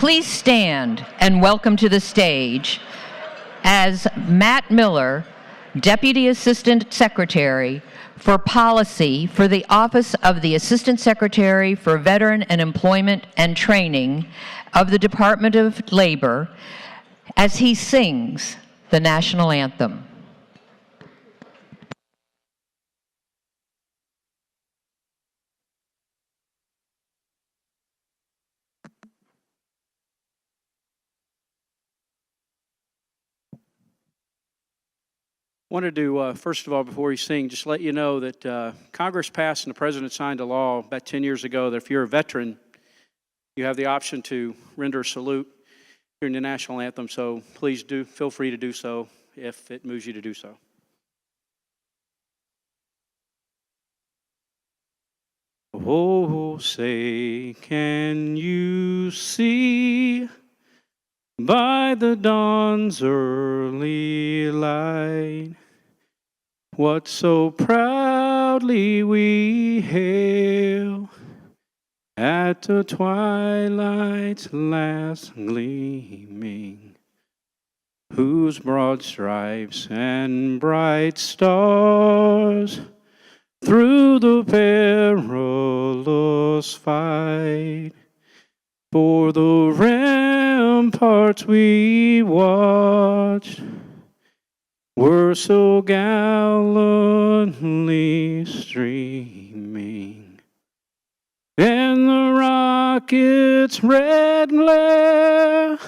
Please stand and welcome to the stage as Matt Miller, Deputy Assistant Secretary for Policy for the Office of the Assistant Secretary for Veteran and Employment and Training of the Department of Labor, as he sings the National Anthem. Wanted to, first of all, before you sing, just let you know that Congress passed and the President signed a law about 10 years ago that if you're a veteran, you have the option to render a salute during the National Anthem, so please do feel free to do so if it moves you to do so. Oh, say, can you see by the dawn's early light what so proudly we hail at the twilight's last gleaming, whose broad stripes and bright stars through the perilous fight for the ramparts we watched were so gallantly streaming, and the rocket's red glare,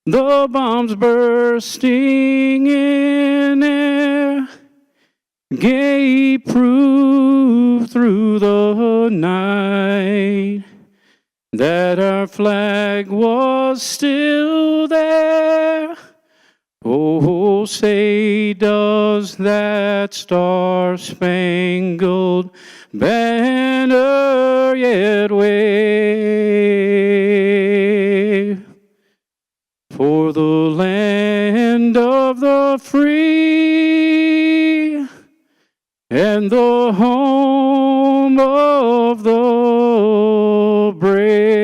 the bombs bursting in air, gave proof through the night that our flag was still there. Oh, say, does that star-spangled banner yet wave for the land of the free and the home of the brave?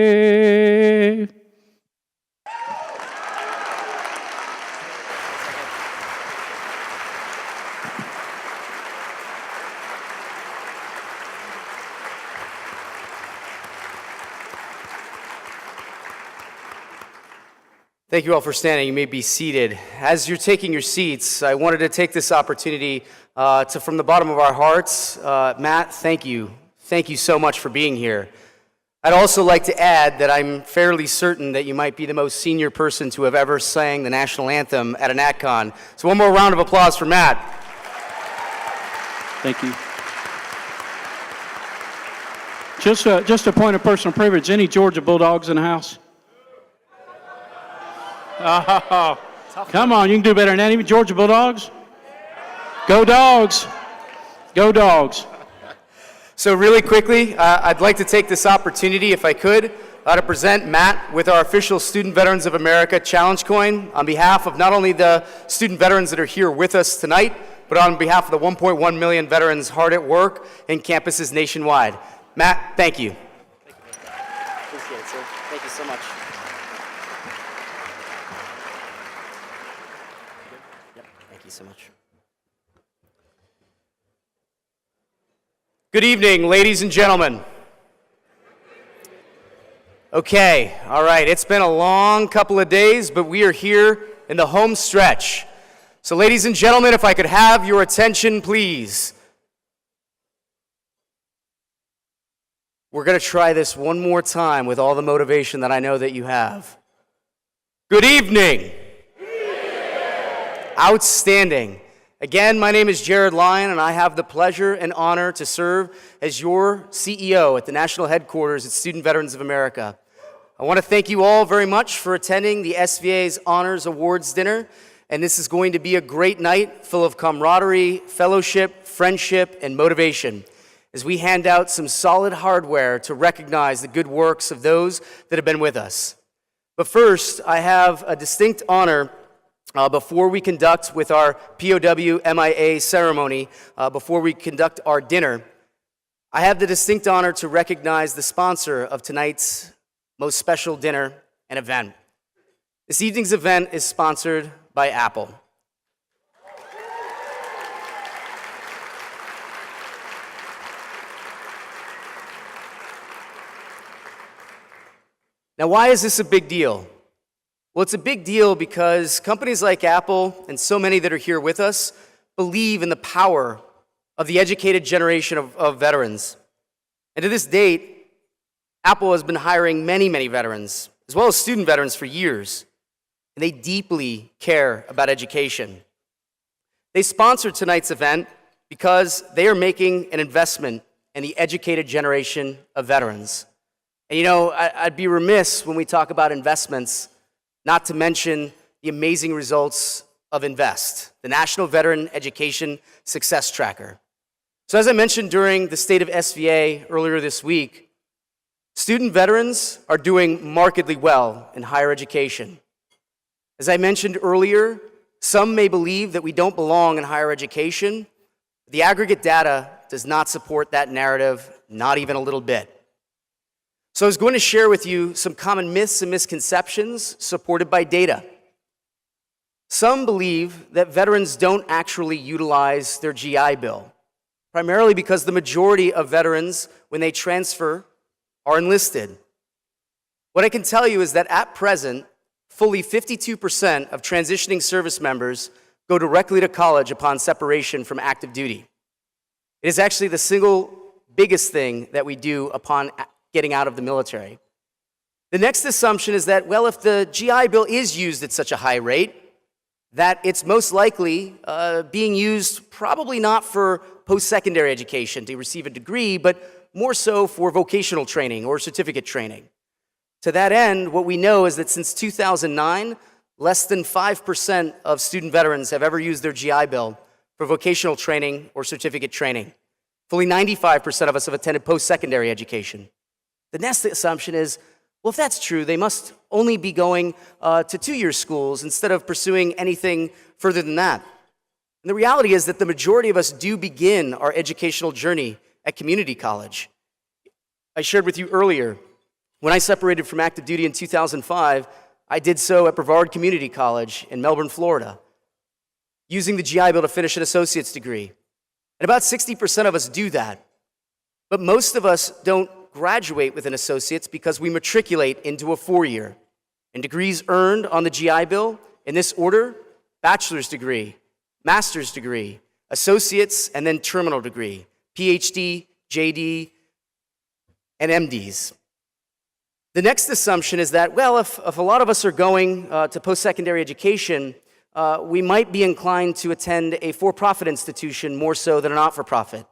Thank you all for standing. You may be seated. As you're taking your seats, I wanted to take this opportunity from the bottom of our hearts, Matt, thank you. Thank you so much for being here. I'd also like to add that I'm fairly certain that you might be the most senior person to have ever sang the National Anthem at a Natcon. So one more round of applause for Matt. Thank you. Just a point of personal privilege. Any Georgia Bulldogs in the house? Oh, come on, you can do better than that. Even Georgia Bulldogs? Go Dogs. Go Dogs. So really quickly, I'd like to take this opportunity, if I could, to present Matt with our official Student Veterans of America Challenge Coin on behalf of not only the student veterans that are here with us tonight, but on behalf of the 1.1 million veterans hard at work in campuses nationwide. Matt, thank you. Appreciate it, sir. Thank you so much. Yep, thank you so much. Good evening, ladies and gentlemen. Okay, all right, it's been a long couple of days, but we are here in the home stretch. So ladies and gentlemen, if I could have your attention, please. We're going to try this one more time with all the motivation that I know that you have. Good evening. Outstanding. Again, my name is Jared Lyon, and I have the pleasure and honor to serve as your CEO at the national headquarters at Student Veterans of America. I want to thank you all very much for attending the SVA's Honors Awards Dinner, and this is going to be a great night full of camaraderie, fellowship, friendship, and motivation as we hand out some solid hardware to recognize the good works of those that have been with us. But first, I have a distinct honor before we conduct with our POW MIA ceremony, before we conduct our dinner. I have the distinct honor to recognize the sponsor of tonight's most special dinner an event. This evening's event is sponsored by Apple. Now, why is this a big deal? Well, it's a big deal because companies like Apple and so many that are here with us believe in the power of the educated generation of veterans. And to this date, Apple has been hiring many, many veterans, as well as student veterans for years. And they deeply care about education. They sponsored tonight's event because they are making an investment in the educated generation of veterans. And you know, I'd be remiss when we talk about investments not to mention the amazing results of INVEST, the National Veteran Education Success Tracker. So as I mentioned during the State of SVA earlier this week, student veterans are doing markedly well in higher education. As I mentioned earlier, some may believe that we don't belong in higher education. The aggregate data does not support that narrative, not even a little bit. So I was going to share with you some common myths and misconceptions supported by data. Some believe that veterans don't actually utilize their GI Bill, primarily because the majority of veterans, when they transfer, are enlisted. What I can tell you is that at present, fully 52% of transitioning service members go directly to college upon separation from active duty. It is actually the single biggest thing that we do upon getting out of the military. The next assumption is that, well, if the GI Bill is used at such a high rate, that it's most likely being used probably not for post-secondary education to receive a degree, but more so for vocational training or certificate training. To that end, what we know is that since 2009, less than 5% of student veterans have ever used their GI Bill for vocational training or certificate training. Fully 95% of us have attended post-secondary education. The next assumption is, well, if that's true, they must only be going to two-year schools instead of pursuing anything further than that. And the reality is that the majority of us do begin our educational journey at community college. I shared with you earlier, when I separated from active duty in 2005, I did so at Brevard Community College in Melbourne, Florida, using the GI Bill to finish an associate's degree. And about 60% of us do that. But most of us don't graduate with an associate's because we matriculate into a four-year. And degrees earned on the GI Bill, in this order: bachelor's degree, master's degree, associate's, and then terminal degree, PhD, JD, and MDs. The next assumption is that, well, if a lot of us are going to post-secondary education, we might be inclined to attend a for-profit institution more so than a not-for-profit.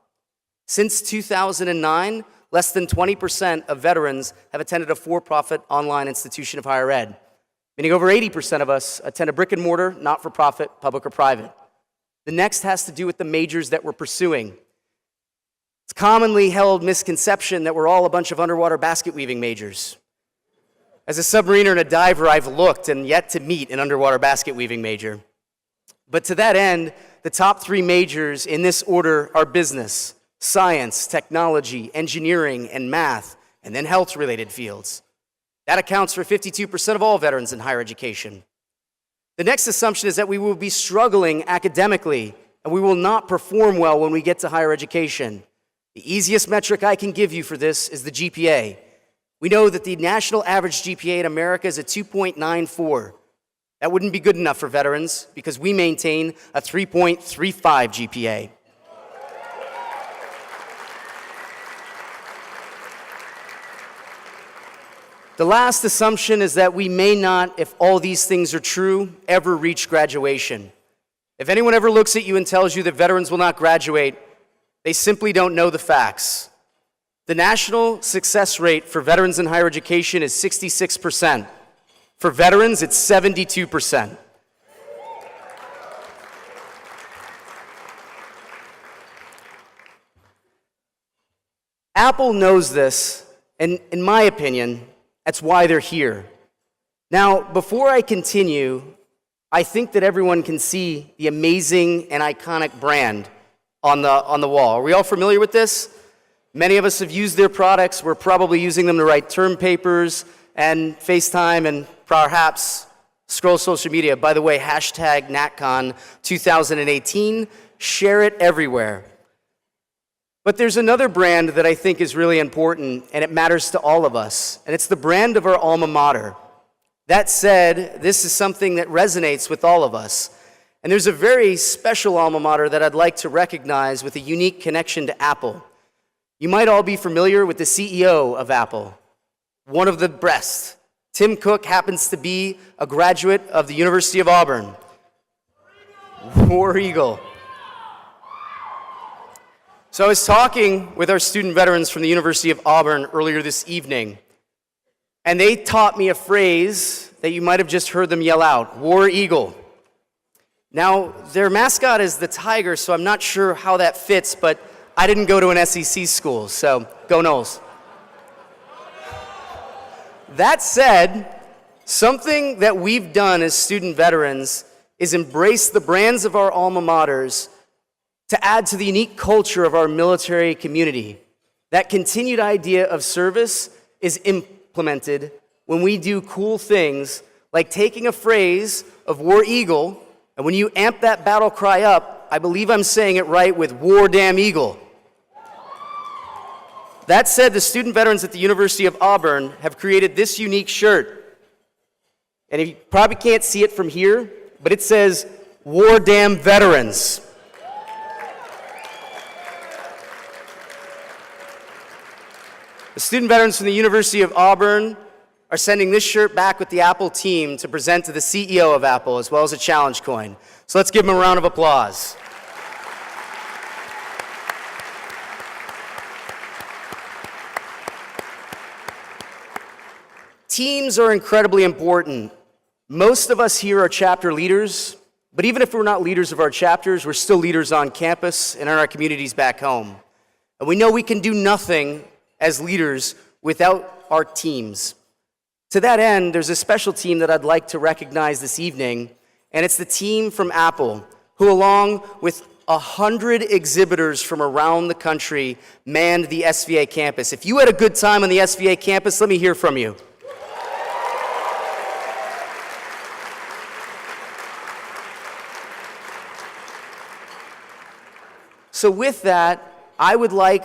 Since 2009, less than 20% of veterans have attended a for-profit online institution of higher ed, meaning over 80% of us attend a brick-and-mortar, not-for-profit, public or private. The next has to do with the majors that we're pursuing. It's commonly held misconception that we're all a bunch of underwater basket weaving majors. As a submariner and a diver, I've looked and yet to meet an underwater basket weaving major. But to that end, the top three majors in this order are business, science, technology, engineering, and math, and then health-related fields. That accounts for 52% of all veterans in higher education. The next assumption is that we will be struggling academically, and we will not perform well when we get to higher education. The easiest metric I can give you for this is the GPA. We know that the national average GPA in America is a 2.94. That wouldn't be good enough for veterans because we maintain a 3.35 GPA. The last assumption is that we may not, if all these things are true, ever reach graduation. If anyone ever looks at you and tells you that veterans will not graduate, they simply don't know the facts. The national success rate for veterans in higher education is 66%. For veterans, it's 72%. Apple knows this, and in my opinion, that's why they're here. Now, before I continue, I think that everyone can see the amazing and iconic brand on the wall. Are we all familiar with this? Many of us have used their products. We're probably using them to write term papers and FaceTime and perhaps scroll social media. By the way, hashtag Natcon 2018, share it everywhere. But there's another brand that I think is really important, and it matters to all of us, and it's the brand of our alma mater. That said, this is something that resonates with all of us. And there's a very special alma mater that I'd like to recognize with a unique connection to Apple. You might all be familiar with the CEO of Apple, one of the best. Tim Cook happens to be a graduate of the University of Auburn. War Eagle. So I was talking with our student veterans from the University of Auburn earlier this evening, and they taught me a phrase that you might have just heard them yell out, War Eagle. Now, their mascot is the tiger, so I'm not sure how that fits, but I didn't go to an SEC school, so go Noles. That said, something that we've done as student veterans is embrace the brands of our alma maters to add to the unique culture of our military community. That continued idea of service is implemented when we do cool things like taking a phrase of War Eagle, and when you amp that battle cry up, I believe I'm saying it right with War Damn Eagle. That said, the student veterans at the University of Auburn have created this unique shirt. And you probably can't see it from here, but it says, War Damn Veterans. The student veterans from the University of Auburn are sending this shirt back with the Apple team to present to the CEO of Apple, as well as a challenge coin. So let's give them a round of applause. Teams are incredibly important. Most of us here are chapter leaders, but even if we're not leaders of our chapters, we're still leaders on campus and in our communities back home. And we know we can do nothing as leaders without our teams. To that end, there's a special team that I'd like to recognize this evening, and it's the team from Apple, who along with 100 exhibitors from around the country manned the SVA campus. If you had a good time on the SVA campus, let me hear from you. So with that, I would like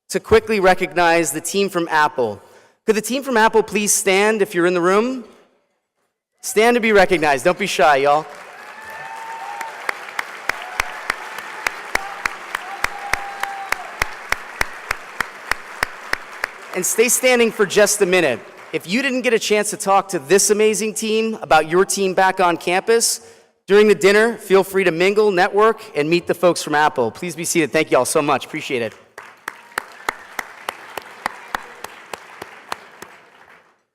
to quickly recognize the team from Apple. Could the team from Apple please stand if you're in the room? Stand to be recognized. Don't be shy, y'all. And stay standing for just a minute. If you didn't get a chance to talk to this amazing team about your team back on campus, during the dinner, feel free to mingle, network, and meet the folks from Apple. Please be seated. Thank you all so much. Appreciate it.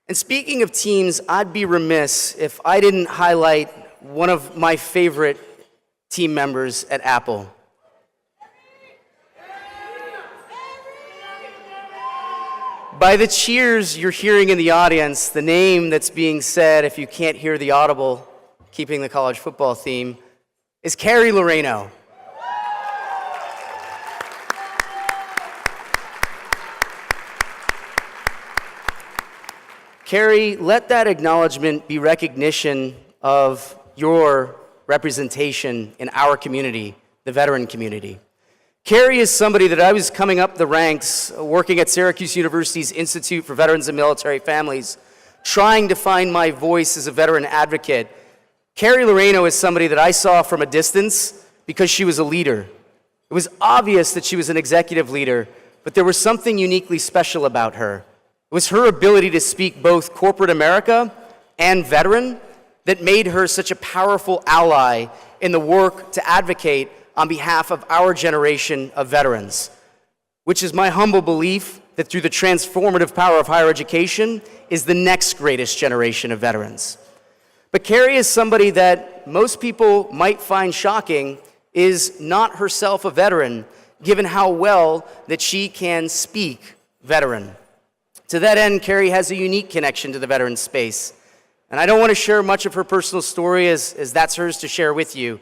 And speaking of teams, I'd be remiss if I didn't highlight one of my favorite team members at Apple. By the cheers you're hearing in the audience, the name that's being said, if you can't hear the audible, keeping the college football theme, is Carrie Loreno. Carrie, let that acknowledgement be recognition of your representation in our community, the veteran community. Carrie is somebody that I was coming up the ranks, working at Syracuse University's Institute for Veterans and Military Families, trying to find my voice as a veteran advocate. Carrie Loreno is somebody that I saw from a distance because she was a leader. It was obvious that she was an executive leader, but there was something uniquely special about her. It was her ability to speak both corporate America and veteran that made her such a powerful ally in the work to advocate on behalf of our generation of veterans, which is my humble belief that through the transformative power of higher education is the next greatest generation of veterans. But Carrie is somebody that most people might find shocking is not herself a veteran, given how well that she can speak veteran. To that end, Carrie has a unique connection to the veteran space. And I don't want to share much of her personal story as that's hers to share with you.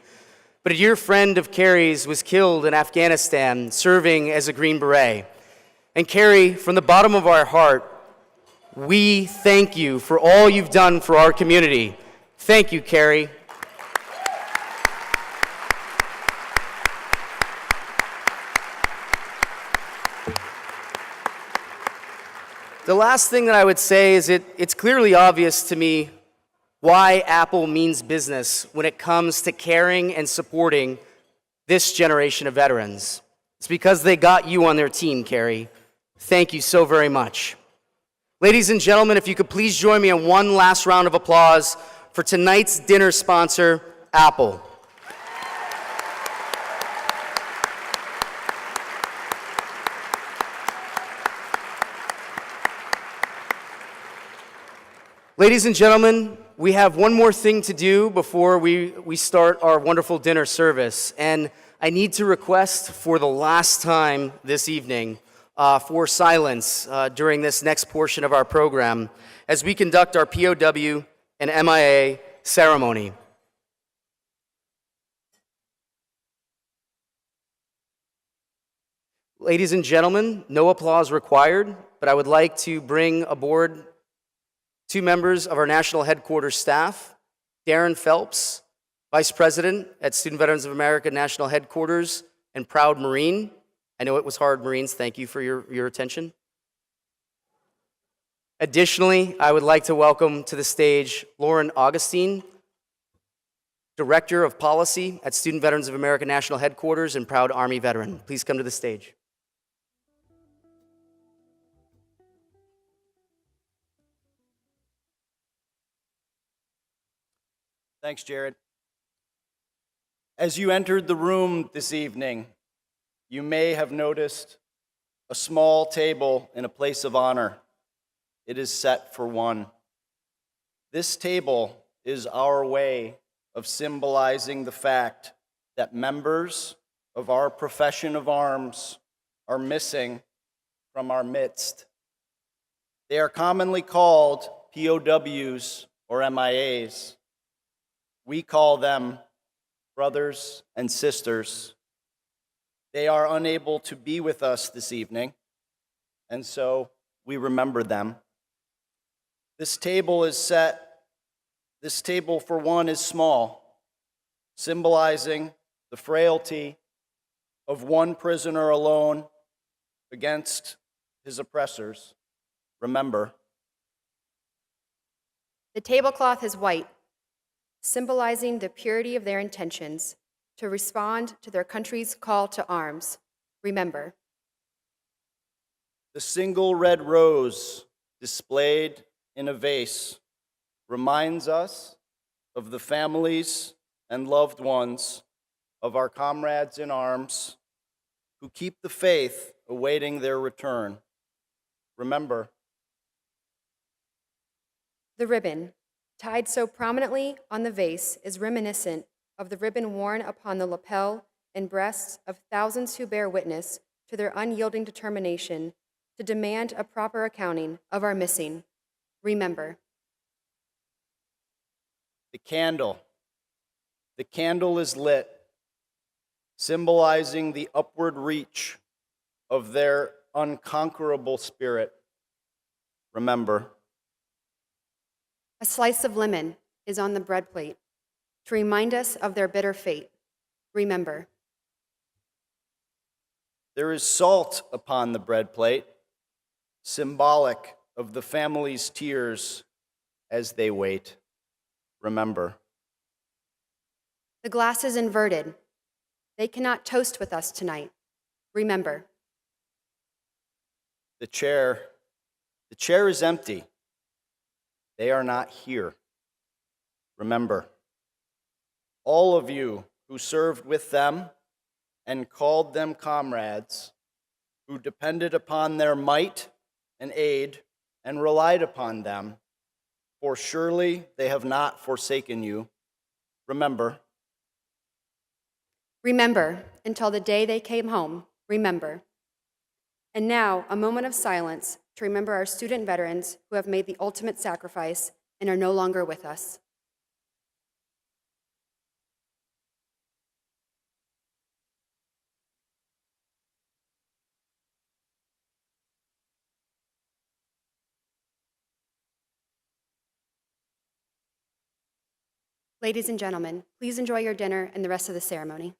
But a dear friend of Carrie's was killed in Afghanistan serving as a Green Beret. And Carrie, from the bottom of our heart, We thank you for all you've done for our community. Thank you, Carrie. The last thing that I would say is it's clearly obvious to me why Apple means business when it comes to caring and supporting this generation of veterans. It's because they got you on their team, Carrie. Thank you so very much. Ladies and gentlemen, if you could please join me in one last round of applause for tonight's dinner sponsor, Apple. Ladies and gentlemen, we have one more thing to do before we start our wonderful dinner service. And I need to request for the last time this evening for silence during this next portion of our program as we conduct our POW and MIA ceremony. Ladies and gentlemen, no applause required, but I would like to bring aboard two members of our national headquarters staff, Darren Phelps, Vice President at Student Veterans of America National Headquarters and proud Marine. I know it was hard, Marines. Thank you for your attention. Additionally, I would like to welcome to the stage Loren Augustine, Director of Policy at Student Veterans of America National Headquarters and proud Army veteran. Please come to the stage. Thanks, Jared. As you entered the room this evening, you may have noticed a small table in a place of honor. It is set for one. This table is our way of symbolizing the fact that members of our profession of arms are missing from our midst. They are commonly called POWs or MIAs. We call them brothers and sisters. They are unable to be with us this evening, and so we remember them. This table for one is small, symbolizing the frailty of one prisoner alone against his oppressors. Remember. The tablecloth is white, symbolizing the purity of their intentions to respond to their country's call to arms. Remember. The single red rose displayed in a vase reminds us of the families and loved ones of our comrades in arms who keep the faith awaiting their return. Remember. The ribbon, tied so prominently on the vase, is reminiscent of the ribbon worn upon the lapel and breasts of thousands who bear witness to their unyielding determination to demand a proper accounting of our missing. Remember. The candle. The candle is lit, symbolizing the upward reach of their unconquerable spirit. Remember. A slice of lemon is on the bread plate to remind us of their bitter fate. Remember. There is salt upon the bread plate, symbolic of the family's tears as they wait. Remember. The glass is inverted. They cannot toast with us tonight. Remember. The chair is empty. They are not here. Remember. All of you who served with them and called them comrades, who depended upon their might and aid and relied upon them, for surely they have not forsaken you. Remember. Remember until the day they came home. Remember. And now, a moment of silence to remember our student veterans who have made the ultimate sacrifice and are no longer with us. Ladies and gentlemen, please enjoy your dinner and the rest of the ceremony.